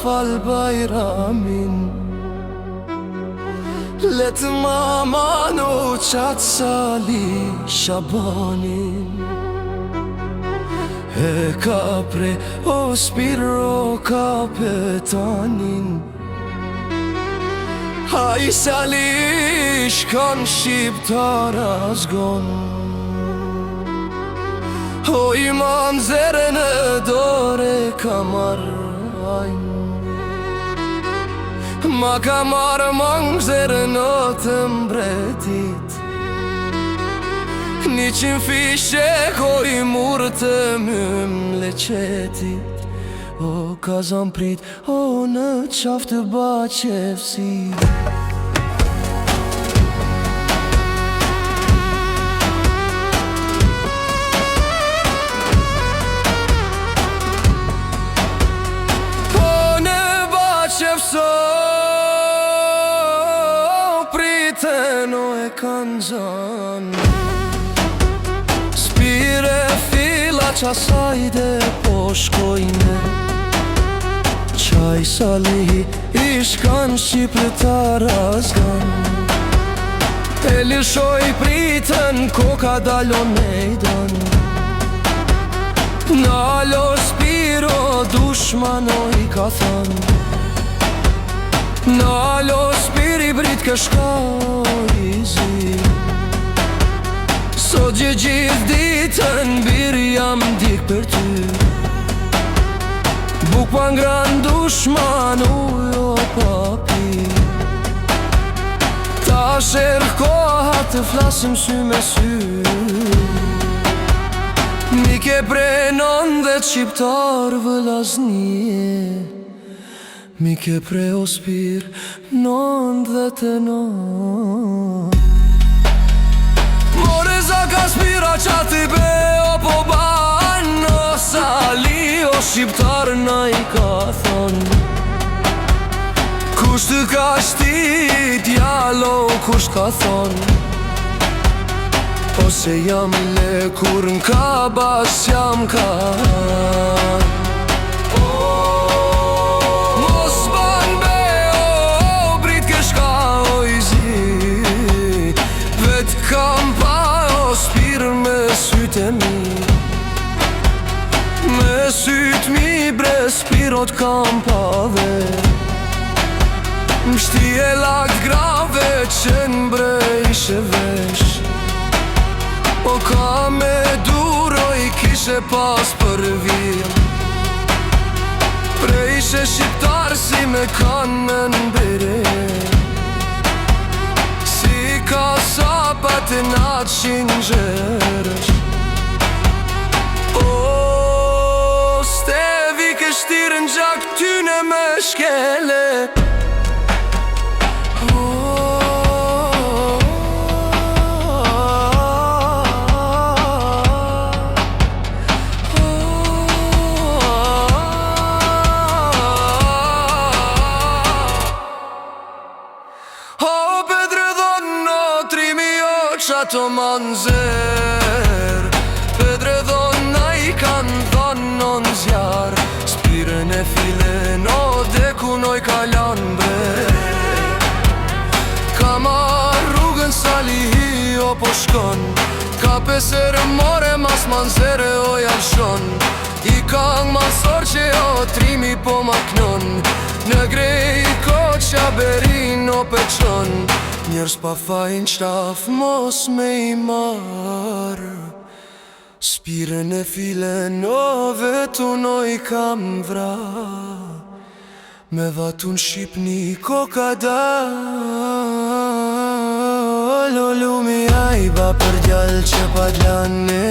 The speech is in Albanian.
fal bajramin. Let mama no qatë sali Shabanin. E ka pre o spiro kapetanin. A i sali shkan shqiptara zgon. O imam zere në dore ka marrajn. Ma ka marrë mangzere në të mbretit. 100 fishe ko i murë të mleqetit. O ka zamprit, o në qaftë ba qefsi. O në ba qefso, priten o e kanë zanë. Spire fila qasajde po shkojne. Qaj sali ishkan shqiptar azgan. E lishoj pritën koka dalon mejdan. Nalo spiro dushmanoj ka than. Nalo spiri brit këshkoj i zi. Sot gjithë ditën birë jam dik për ty. Buk pa ngran dushman ujo papi. Ta shërë koha të flasim sy me sy. Mike prenon dhe qiptar vëlaznije. Mike pre ospir non dhe të non. More zaka spira qati be o po ban. O sali o shqiptar na i ka thon. Kusht të ka shtit jalo kusht ka thon. Ose jam le kur n'ka bas jam ka. Me syt mi bre spirot kam pave. Mshti e lak grave që n'brejshe vesh. O ka me duroj kishe pas për vir. Prejshe shqiptar si me kan me n'bere. Si ka sapat e natë shinxeresh. Stevi kështirën gjak tyne me shkele. O Pedre dhonno 3000 qato manzer. Pedre dhonna i kanë dhonon zjar. Spirën e filen o dekunoj kalan bre. Ka mar rrugën sali hi o po shkon. Ka pesere more mas manzere o jalshon. I kang masor që o 3000 po maknon. Në grej ko qa berin o peqon. Njerës pa fajn qtaf mos me i marë. Spirën e filen o vetun o i kam vra. Me vatun Shqipni koka dal. O lumi ajba për djall që pa dlane.